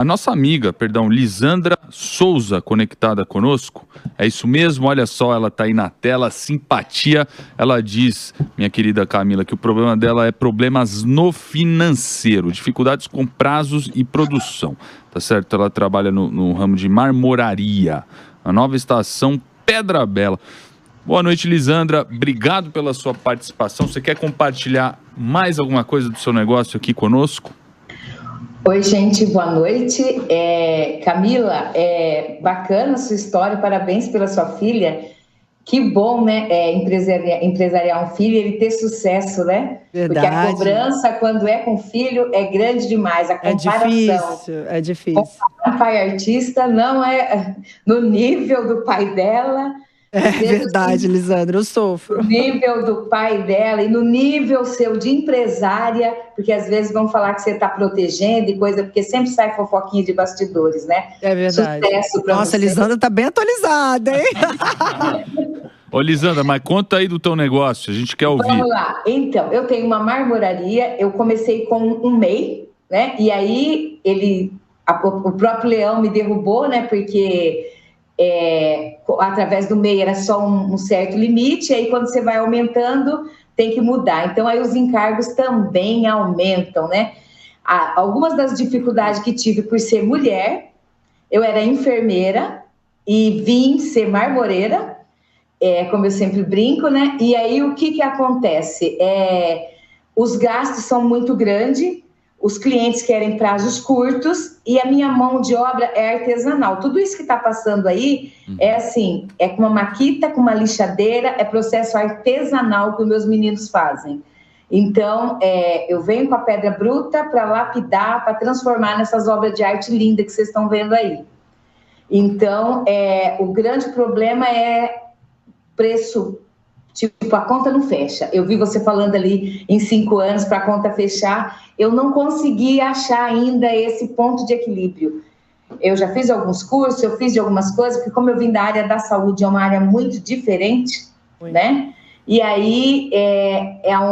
A nossa amiga, Lisandra Souza, conectada conosco. É isso mesmo, olha só, ela tá aí na tela, simpatia. Ela diz, minha querida Camila, que o problema dela é problemas no financeiro, dificuldades com prazos e produção, tá certo? Ela trabalha no ramo de marmoraria, a nova estação Pedra Bela. Boa noite, Lisandra, obrigado pela sua participação. Você quer compartilhar mais alguma coisa do seu negócio aqui conosco? Oi, gente, boa noite. Camila, bacana a sua história, parabéns pela sua filha. Que bom, né, empresariar um filho e ele ter sucesso, né? Verdade. Porque a cobrança, quando é com filho, é grande demais, a comparação. É difícil. O pai artista não é no nível do pai dela. É verdade, Lisandra, eu sofro. No nível do pai dela e no nível seu de empresária, porque às vezes vão falar que você está protegendo e coisa, porque sempre sai fofoquinha de bastidores, né? É verdade. Sucesso pra Nossa, você. A Lisandra tá bem atualizada, hein? Ô, Lisandra, mas conta aí do teu negócio, a gente quer ouvir. Vamos lá. Então, eu tenho uma marmoraria, eu comecei com um MEI, né? E aí o próprio leão me derrubou, né? Porque através do MEI era só um certo limite, aí quando você vai aumentando, tem que mudar. Então, aí os encargos também aumentam, né? Algumas das dificuldades que tive por ser mulher, eu era enfermeira e vim ser marmoreira, como eu sempre brinco, né? E aí o que acontece? Os gastos são muito grandes, os clientes querem prazos curtos e a minha mão de obra é artesanal. Tudo isso que está passando aí é assim, com uma maquita, com uma lixadeira, é processo artesanal que os meus meninos fazem. Então, eu venho com a pedra bruta para lapidar, para transformar nessas obras de arte linda que vocês estão vendo aí. Então, o grande problema é preço. Tipo, a conta não fecha. Eu vi você falando ali em 5 anos para a conta fechar. Eu não consegui achar ainda esse ponto de equilíbrio. Eu já fiz alguns cursos, eu fiz de algumas coisas, porque como eu vim da área da saúde, é uma área muito diferente, né? E aí,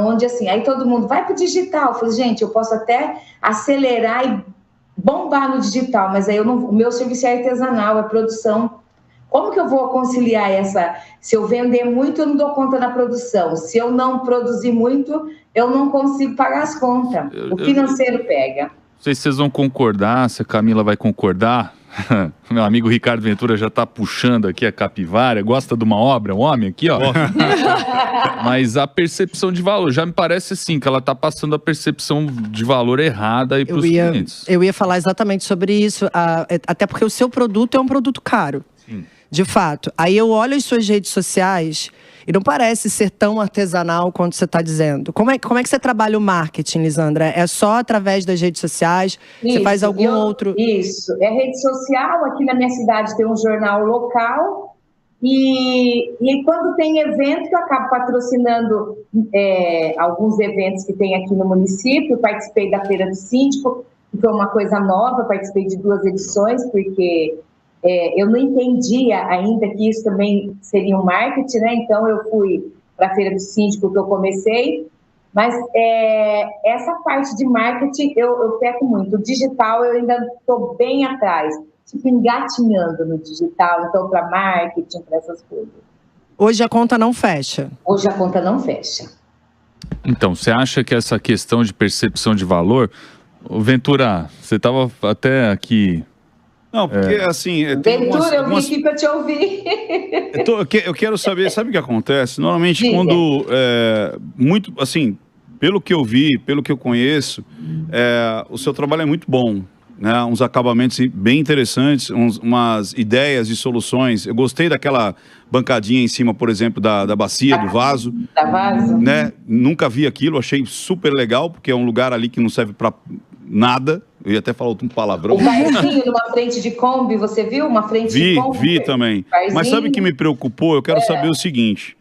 onde, assim, aí todo mundo vai para o digital. Eu falei, gente, eu posso até acelerar e bombar no digital, mas aí o meu serviço é artesanal, é produção. Como que eu vou conciliar se eu vender muito, eu não dou conta na produção. Se eu não produzir muito, eu não consigo pagar as contas. O financeiro pega. Não sei se vocês vão concordar, se a Camila vai concordar. Meu amigo Ricardo Ventura já tá puxando aqui a capivara. Gosta de uma obra, um homem aqui, ó. Mas a percepção de valor, já me parece assim, que ela tá passando a percepção de valor errada aí pros clientes. Eu ia falar exatamente sobre isso, até porque o seu produto é um produto caro. Sim. De fato. Aí eu olho as suas redes sociais e não parece ser tão artesanal quanto você está dizendo. Como é que você trabalha o marketing, Lisandra? É só através das redes sociais? Você faz algum outro... Isso. É rede social. Aqui na minha cidade tem um jornal local. E quando tem evento, eu acabo patrocinando alguns eventos que tem aqui no município. Eu participei da Feira do Síndico, que foi uma coisa nova. Eu participei de 2 edições, porque... eu não entendia ainda que isso também seria um marketing, né? Então eu fui para a Feira do Síndico que eu comecei, mas essa parte de marketing eu peco muito. O digital eu ainda estou bem atrás, tipo engatinhando no digital, então para marketing, para essas coisas. Hoje a conta não fecha? Hoje a conta não fecha. Então, você acha que essa questão de percepção de valor... Ventura, você estava até aqui... Não, porque assim... Ventura, eu vim aqui para te ouvir. Eu quero saber, sabe o que acontece? Normalmente quando, muito, assim, pelo que eu vi, pelo que eu conheço, o seu trabalho é muito bom, né? Uns acabamentos bem interessantes, umas ideias de soluções. Eu gostei daquela bancadinha em cima, por exemplo, da bacia, do vaso. Da vaso. Né? Nunca vi aquilo, achei super legal, porque é um lugar ali que não serve para nada. Eu ia até falar um palavrão. O barzinho numa frente de Kombi, você viu? Uma frente de Kombi? Vi também. Barzinho. Mas sabe o que me preocupou? Eu quero saber o seguinte.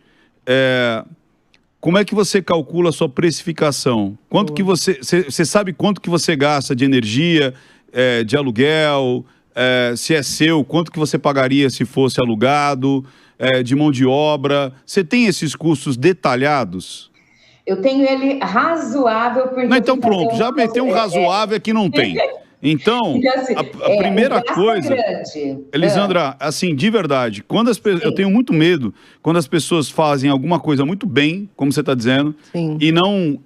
Como é que você calcula a sua precificação? Quanto que você sabe quanto que você gasta de energia, de aluguel, se é seu, quanto que você pagaria se fosse alugado, de mão de obra? Você tem esses custos detalhados? Eu tenho ele razoável. Porque não, então pronto, já meteu um razoável que não tem. Então, assim, a primeira coisa, Elisandra, assim, de verdade, quando eu tenho muito medo quando as pessoas fazem alguma coisa muito bem, como você está dizendo, Sim. e não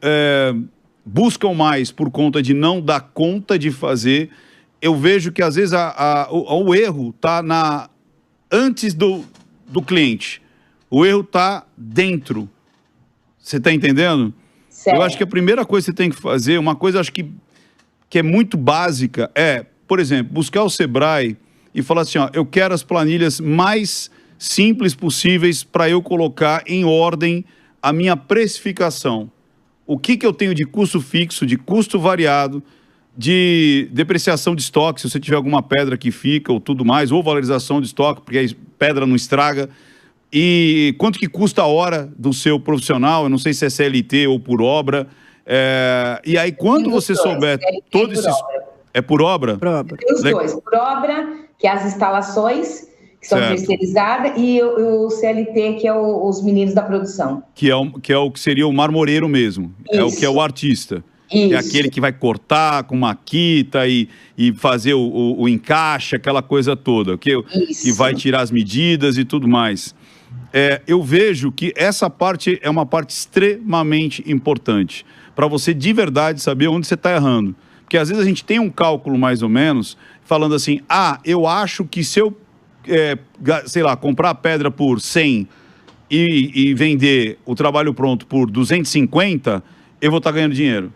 buscam mais por conta de não dar conta de fazer. Eu vejo que às vezes o erro está antes do cliente. O erro está dentro. Você está entendendo? Certo. Eu acho que a primeira coisa que você tem que fazer, uma coisa acho que é muito básica, por exemplo, buscar o Sebrae e falar assim, ó, eu quero as planilhas mais simples possíveis para eu colocar em ordem a minha precificação. O que eu tenho de custo fixo, de custo variado, de depreciação de estoque, se você tiver alguma pedra que fica ou tudo mais, ou valorização de estoque, porque a pedra não estraga, e quanto que custa a hora do seu profissional, eu não sei se é CLT ou por obra, e aí quando você souber todos esses... É por obra? Por obra. Tem os dois, por obra, que é as instalações, que são terceirizadas, e o CLT, que é os meninos da produção. Que seria o marmoreiro mesmo, Isso. Que é o artista. Isso. É aquele que vai cortar com maquita e fazer o encaixe, aquela coisa toda, que vai tirar as medidas e tudo mais. Eu vejo que essa parte é uma parte extremamente importante, para você de verdade saber onde você está errando. Porque às vezes a gente tem um cálculo mais ou menos, falando assim, eu acho que se eu, sei lá, comprar a pedra por 100 e vender o trabalho pronto por 250, eu vou estar ganhando dinheiro.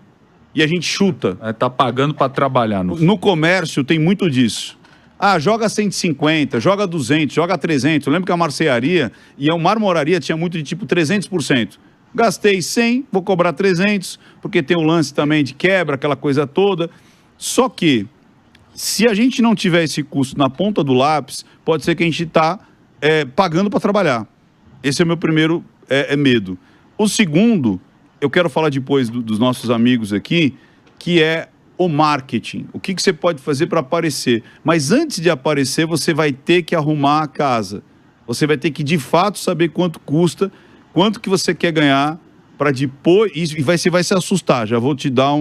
E a gente chuta. Tá pagando para trabalhar. No comércio tem muito disso. Joga 150, joga 200, joga 300. Eu lembro que a marcearia e a marmoraria tinha muito de tipo 300%. Gastei 100, vou cobrar 300, porque tem o lance também de quebra, aquela coisa toda. Só que, se a gente não tiver esse custo na ponta do lápis, pode ser que a gente está pagando para trabalhar. Esse é o meu primeiro medo. O segundo, eu quero falar depois dos nossos amigos aqui, que é o marketing. O que você pode fazer para aparecer? Mas antes de aparecer, você vai ter que arrumar a casa. Você vai ter que, de fato, saber quanto custa, quanto que você quer ganhar, para depois... E você vai se assustar, já vou te dar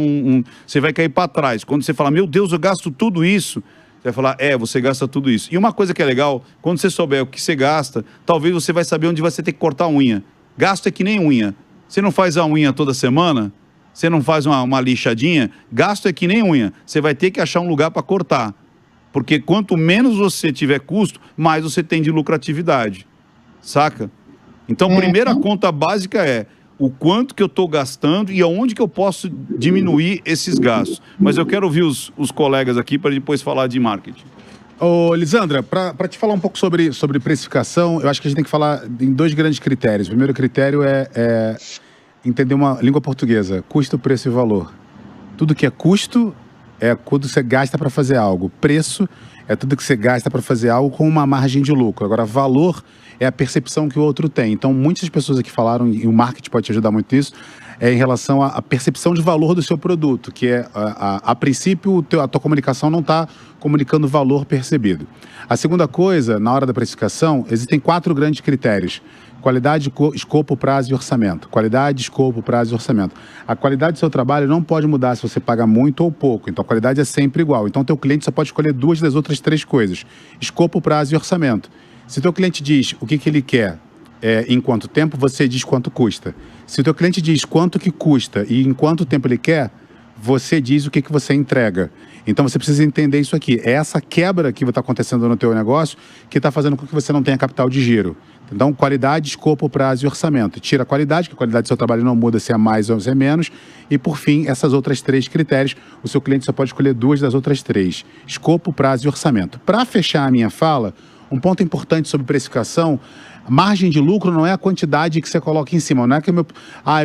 você vai cair para trás. Quando você fala, meu Deus, eu gasto tudo isso, você vai falar, você gasta tudo isso. E uma coisa que é legal, quando você souber o que você gasta, talvez você vai saber onde você tem que cortar a unha. Gasto é que nem unha. Você não faz a unha toda semana? Você não faz uma lixadinha? Gasto é que nem unha. Você vai ter que achar um lugar para cortar. Porque quanto menos você tiver custo, mais você tem de lucratividade. Saca? Então, a primeira conta básica é o quanto que eu estou gastando e aonde que eu posso diminuir esses gastos. Mas eu quero ouvir os colegas aqui para depois falar de marketing. Ô, Lisandra, para te falar um pouco sobre precificação, eu acho que a gente tem que falar em dois grandes critérios. O primeiro critério é entender uma língua portuguesa: custo, preço e valor. Tudo que é custo é quando você gasta para fazer algo. Preço é tudo que você gasta para fazer algo com uma margem de lucro. Agora, valor é a percepção que o outro tem. Então, muitas pessoas aqui falaram, e o marketing pode te ajudar muito nisso, em relação à percepção de valor do seu produto, que a princípio, a tua comunicação não está comunicando o valor percebido. A segunda coisa, na hora da precificação, existem 4 grandes critérios: qualidade, escopo, prazo e orçamento. Qualidade, escopo, prazo e orçamento. A qualidade do seu trabalho não pode mudar se você paga muito ou pouco. Então, a qualidade é sempre igual. Então, o teu cliente só pode escolher 2 das outras 3 coisas: escopo, prazo e orçamento. Se o teu cliente diz o que ele quer em quanto tempo, você diz quanto custa. Se o teu cliente diz quanto que custa e em quanto tempo ele quer, você diz o que você entrega. Então, você precisa entender isso aqui. É essa quebra que está acontecendo no teu negócio que está fazendo com que você não tenha capital de giro. Então, qualidade, escopo, prazo e orçamento. Tira a qualidade, que a qualidade do seu trabalho não muda se é mais ou se é menos. E, por fim, essas outras 3 critérios, o seu cliente só pode escolher 2 das outras 3. Escopo, prazo e orçamento. Para fechar a minha fala, um ponto importante sobre precificação: margem de lucro não é a quantidade que você coloca em cima. Não é que o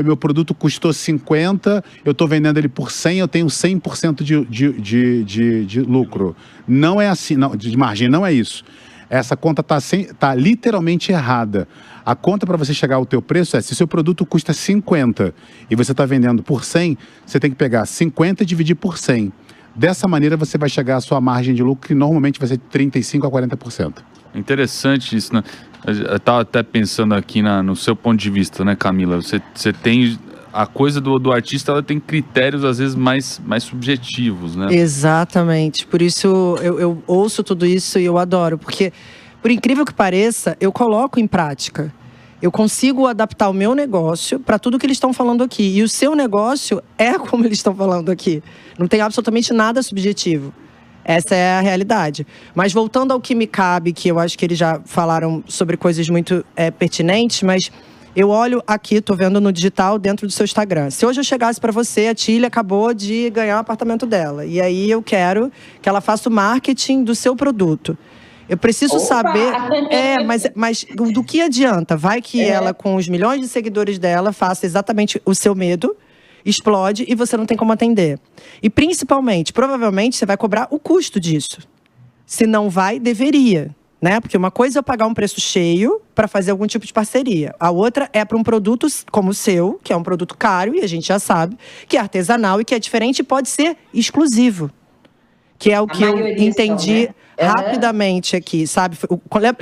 meu produto custou 50, eu estou vendendo ele por 100, eu tenho 100% de lucro. Não é assim, não, de margem, não é isso. Essa conta tá literalmente errada. A conta para você chegar ao teu preço se o seu produto custa 50 e você está vendendo por 100, você tem que pegar 50 e dividir por 100. Dessa maneira você vai chegar à sua margem de lucro, que normalmente vai ser 35% a 40%. Interessante isso, né? Eu estava até pensando aqui no seu ponto de vista, né, Camila? Você tem a coisa do artista, ela tem critérios, às vezes, mais subjetivos, né? Exatamente. Por isso, eu ouço tudo isso e eu adoro. Porque, por incrível que pareça, eu coloco em prática. Eu consigo adaptar o meu negócio para tudo que eles estão falando aqui. E o seu negócio é como eles estão falando aqui. Não tem absolutamente nada subjetivo. Essa é a realidade. Mas voltando ao que me cabe, que eu acho que eles já falaram sobre coisas muito pertinentes, mas eu olho aqui, tô vendo no digital, dentro do seu Instagram. Se hoje eu chegasse para você, a Tilly acabou de ganhar o apartamento dela. E aí eu quero que ela faça o marketing do seu produto. Eu preciso saber… mas do que adianta? Vai que ela, com os milhões de seguidores dela, faça exatamente o seu medo, explode e você não tem como atender. E principalmente, provavelmente, você vai cobrar o custo disso. Se não vai, deveria. Né? Porque uma coisa é eu pagar um preço cheio para fazer algum tipo de parceria. A outra é para um produto como o seu, que é um produto caro, e a gente já sabe, que é artesanal e que é diferente e pode ser exclusivo. Que é o que eu entendi rapidamente aqui, sabe?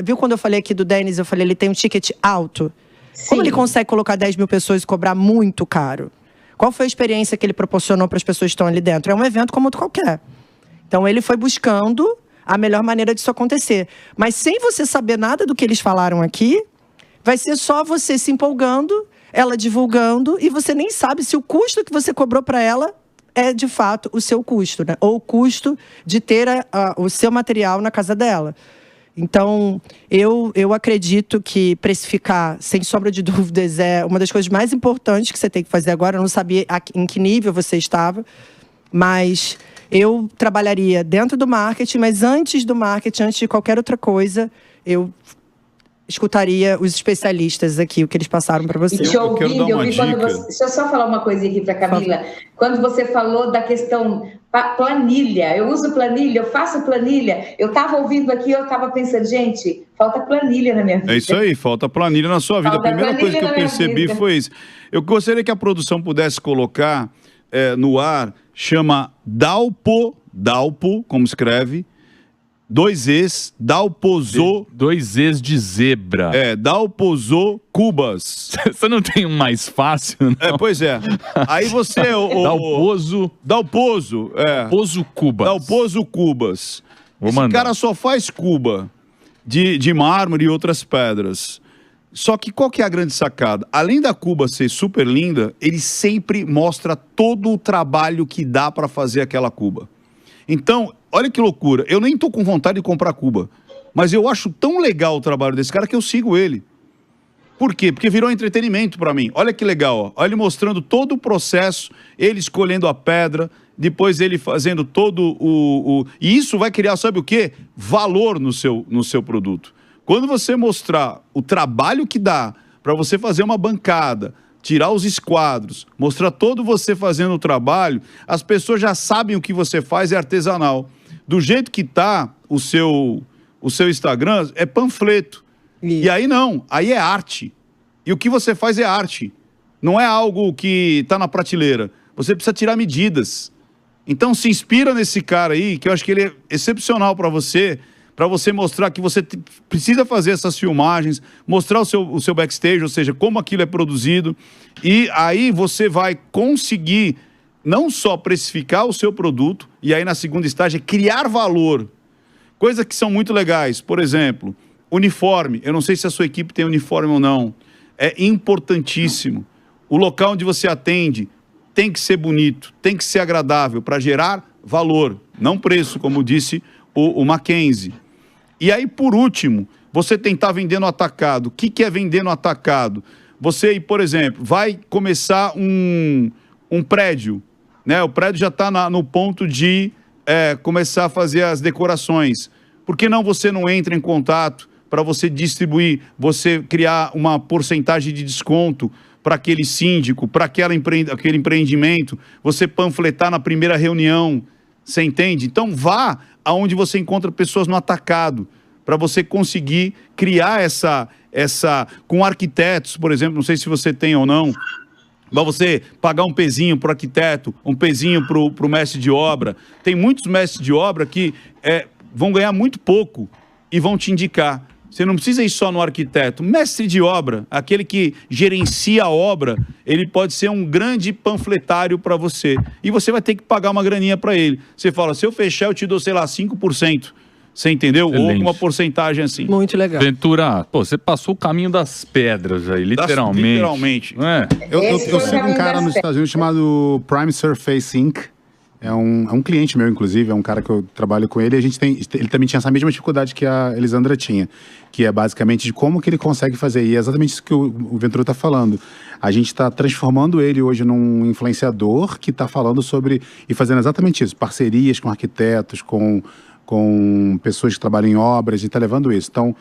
Viu quando eu falei aqui do Denis, eu falei, ele tem um ticket alto? Sim. Como ele consegue colocar 10 mil pessoas e cobrar muito caro? Qual foi a experiência que ele proporcionou para as pessoas que estão ali dentro? É um evento como outro qualquer. Então ele foi buscando a melhor maneira disso acontecer. Mas sem você saber nada do que eles falaram aqui, vai ser só você se empolgando, ela divulgando, e você nem sabe se o custo que você cobrou para ela é, de fato, o seu custo, né? Ou o custo de ter o seu material na casa dela. Então, eu acredito que precificar, sem sombra de dúvidas, é uma das coisas mais importantes que você tem que fazer agora. Eu não sabia em que nível você estava, mas eu trabalharia dentro do marketing, mas antes do marketing, antes de qualquer outra coisa, eu escutaria os especialistas aqui, o que eles passaram para você. Deixa eu só falar uma coisa aqui para Camila. Quando você falou da questão planilha, eu uso planilha, eu faço planilha. Eu estava ouvindo aqui, eu estava pensando, gente, falta planilha na minha vida. É isso aí, falta planilha na sua vida. A primeira coisa que eu percebi foi isso. Eu gostaria que a produção pudesse colocar no ar, chama Dalpo, como escreve, 2 Es, Dalpozo. 2 Es de zebra. Dalpozo Cubas. Você não tem um mais fácil, não? Pois é. Aí você… Dalpozo. Dalpozo Cubas. Dalpozo Cubas. Esse cara só faz cuba de mármore e outras pedras. Só que qual que é a grande sacada? Além da cuba ser super linda, ele sempre mostra todo o trabalho que dá para fazer aquela cuba. Então, olha que loucura, eu nem tô com vontade de comprar cuba, mas eu acho tão legal o trabalho desse cara que eu sigo ele. Por quê? Porque virou entretenimento para mim. Olha que legal, ó. Olha ele mostrando todo o processo, ele escolhendo a pedra, depois ele fazendo todo E isso vai criar, sabe o quê? Valor no seu produto. Quando você mostrar o trabalho que dá para você fazer uma bancada, tirar os esquadros, mostrar todo você fazendo o trabalho, as pessoas já sabem o que você faz, é artesanal. Do jeito que tá o seu Instagram, é panfleto. E aí não, aí é arte. E o que você faz é arte. Não é algo que tá na prateleira. Você precisa tirar medidas. Então se inspira nesse cara aí, que eu acho que ele é excepcional para você mostrar que você precisa fazer essas filmagens, mostrar o seu backstage, ou seja, como aquilo é produzido, e aí você vai conseguir não só precificar o seu produto, e aí na segunda estágio é criar valor. Coisas que são muito legais, por exemplo, uniforme. Eu não sei se a sua equipe tem uniforme ou não. É importantíssimo. O local onde você atende tem que ser bonito, tem que ser agradável para gerar valor, não preço, como disse o Mackenzie. E aí, por último, você tentar vender no atacado. O que é vender no atacado? Você, por exemplo, vai começar um prédio, né? O prédio já está no ponto de começar a fazer as decorações. Por que não você não entra em contato para você distribuir, você criar uma porcentagem de desconto para aquele síndico, para aquele empreendimento, você panfletar na primeira reunião, você entende? Então vá aonde você encontra pessoas no atacado, para você conseguir criar com arquitetos, por exemplo, não sei se você tem ou não, para você pagar um pezinho para o arquiteto, um pezinho para o mestre de obra. Tem muitos mestres de obra que vão ganhar muito pouco e vão te indicar. Você não precisa ir só no arquiteto. Mestre de obra, aquele que gerencia a obra, ele pode ser um grande panfletário para você. E você vai ter que pagar uma graninha para ele. Você fala, se eu fechar, eu te dou, sei lá, 5%. Você entendeu? Excelente. Ou uma porcentagem assim. Muito legal. Ventura, pô, você passou o caminho das pedras aí, literalmente. Literalmente. Não é? Eu Esse foi o sigo um caminho cara das nos Estados Unidos chamado Prime Surface Inc. É um cliente meu, inclusive, é um cara que eu trabalho com ele. E ele também tinha essa mesma dificuldade que a Elisandra tinha, que é basicamente de como que ele consegue fazer. E é exatamente isso que o Ventura está falando. A gente está transformando ele hoje num influenciador que está falando sobre e fazendo exatamente isso, parcerias com arquitetos, com pessoas que trabalham em obras, e está levando isso. Então,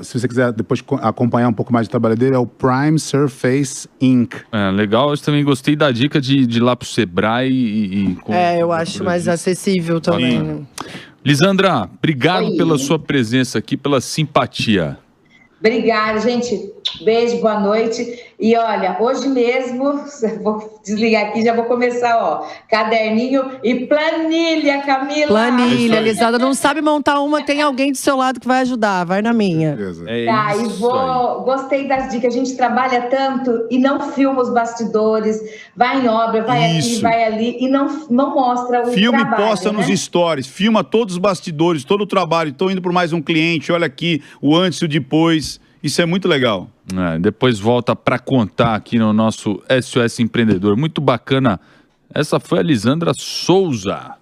se você quiser depois acompanhar um pouco mais do trabalho dele, é o Prime Surface Inc. Legal, eu também gostei da dica de ir lá pro Sebrae Eu acho mais acessível também. Né? Lisandra, obrigado Oi. pela sua presença aqui, pela simpatia. Obrigada, gente. Beijo, boa noite. E olha, hoje mesmo, vou desligar aqui, já vou começar, ó, caderninho e planilha, Camila. Planilha, Lisandra não sabe montar uma, tem alguém do seu lado que vai ajudar, vai na minha. Tá, e gostei das dicas, a gente trabalha tanto e não filma os bastidores, vai em obra, vai aqui, vai ali e não mostra o Filme trabalho, posta né? nos stories, filma todos os bastidores, todo o trabalho. Estou indo por mais um cliente, olha aqui, o antes e o depois. Isso é muito legal. Depois volta para contar aqui no nosso SOS Empreendedor. Muito bacana. Essa foi a Lisandra Souza.